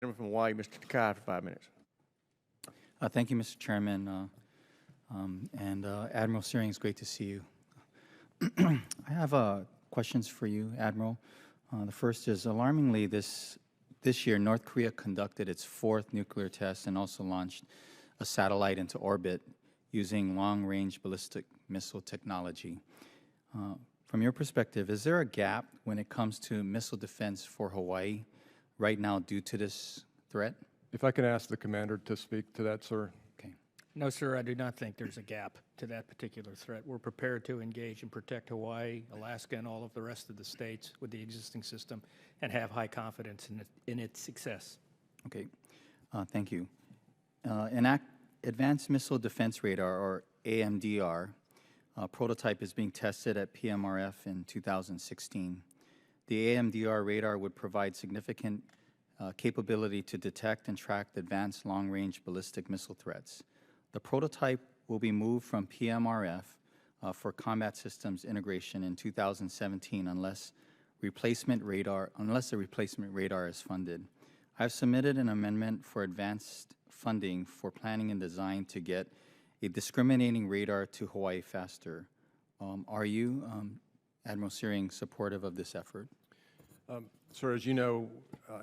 Gentleman from Hawaii, Mr. Takai, for 5 minutes. Thank you, Mr. Chairman. Admiral Searing, it's great to see you. I have questions for you, Admiral. The first is, alarmingly, this year, North Korea conducted its 4th nuclear test and also launched a satellite into orbit using long-range ballistic missile technology. From your perspective, is there a gap when it comes to missile defense for Hawaii right now due to this threat? If I can ask the commander to speak to that, sir. Okay. No, sir, I do not think there's a gap to that particular threat. We're prepared to engage and protect Hawaii, Alaska, and all of the rest of the states with the existing system and have high confidence in its success. Okay. Thank you. Advanced Missile Defense Radar, or AMDR, prototype is being tested at PMRF in 2016. The AMDR radar would provide significant capability to detect and track the advanced long-range ballistic missile threats. The prototype will be moved from PMRF for combat systems integration in 2017 unless a replacement radar is funded. I've submitted an amendment for advanced funding for planning and design to get a discriminating radar to Hawaii faster. Are you, Admiral Searing, supportive of this effort? Sir, as you know,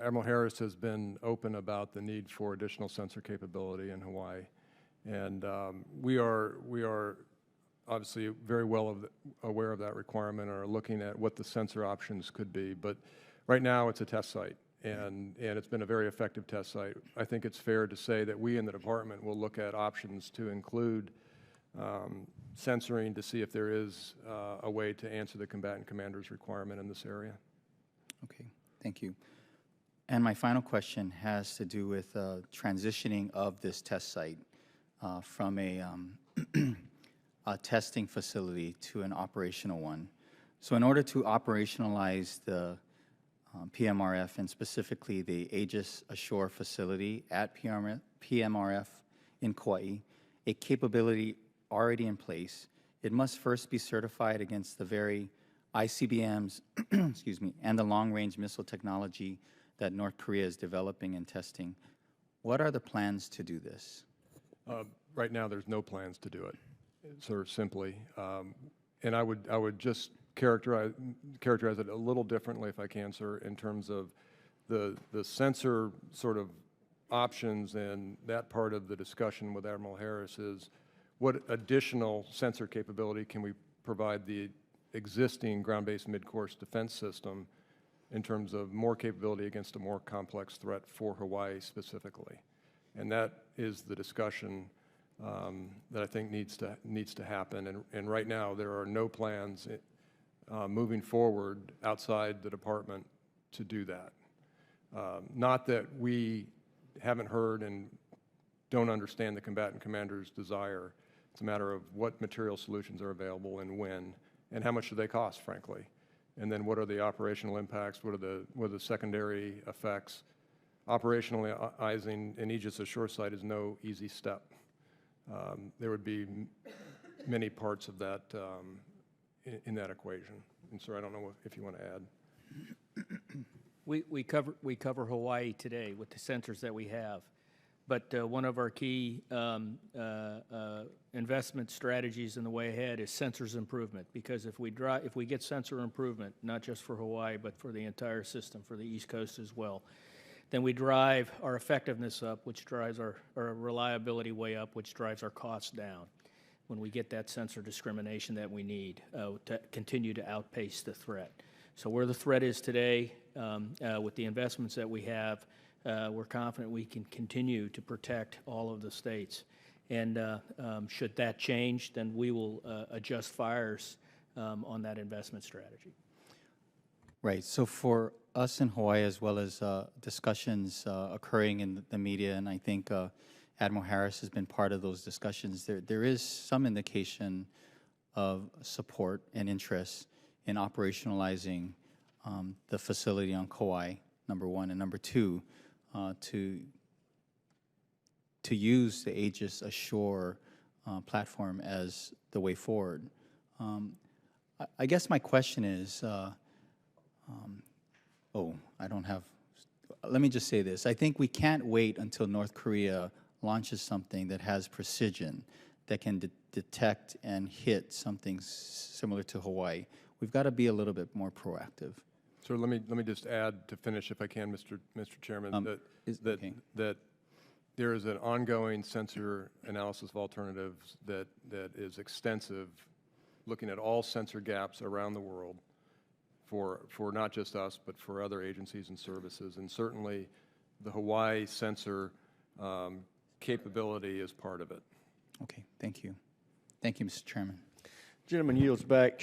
Admiral Harris has been open about the need for additional sensor capability in Hawaii. And we are obviously very well aware of that requirement and are looking at what the sensor options could be. But right now it's a test site, and it's been a very effective test site. I think it's fair to say that we in the department will look at options to include censoring to see if there is a way to answer the combatant commander's requirement in this area. Okay, thank you. And my final question has to do with transitioning of this test site from a testing facility to an operational one. So in order to operationalize the PMRF and specifically the Aegis Ashore facility at PMRF in Kauai, a capability already in place, it must first be certified against the very ICBMs, excuse me, and the long-range missile technology that North Korea is developing and testing. What are the plans to do this? Right now, there's no plans to do it, sort of simply. And I would just characterize it a little differently, if I can, sir, in terms of the sensor sort of options, and that part of the discussion with Admiral Harris is what additional sensor capability can we provide the existing ground-based mid-course defense system in terms of more capability against a more complex threat for Hawaii specifically. And that is the discussion that I think needs to happen. And right now there are no plans moving forward outside the department to do that. Not that we haven't heard and don't understand the combatant commander's desire. It's a matter of what material solutions are available and when, and how much do they cost, frankly. And then what are the operational impacts? What are the secondary effects? Operationalizing an Aegis Ashore site is no easy step. There would be many parts of that in that equation. And sir, I don't know if you want to add. We cover Hawaii today with the sensors that we have. But one of our key investment strategies in the way ahead is sensors improvement, because if we get sensor improvement, not just for Hawaii, but for the entire system, for the East Coast as well, then we drive our effectiveness up, which drives our reliability way up, which drives our costs down when we get that sensor discrimination that we need to continue to outpace the threat. So where the threat is today, with the investments that we have, we're confident we can continue to protect all of the states. And should that change, then we will adjust fires on that investment strategy. Right. So for us in Hawaii, as well as discussions occurring in the media, and I think Admiral Harris has been part of those discussions, there is some indication of support and interest in operationalizing the facility on Kauai, number one, and number two, to use the Aegis Ashore platform as the way forward. I guess my question is, I don't have let me just say this. I think we can't wait until North Korea launches something that has precision, that can detect and hit something similar to Hawaii. We've got to be a little bit more proactive. So let me just add to finish, if I can, Mr. Chairman, okay. that there is an ongoing sensor analysis of alternatives that is extensive, looking at all sensor gaps around the world for not just us, but for other agencies and services. And certainly the Hawaii sensor capability is part of it. Okay, thank you. Thank you, Mr. Chairman. Gentleman yields back.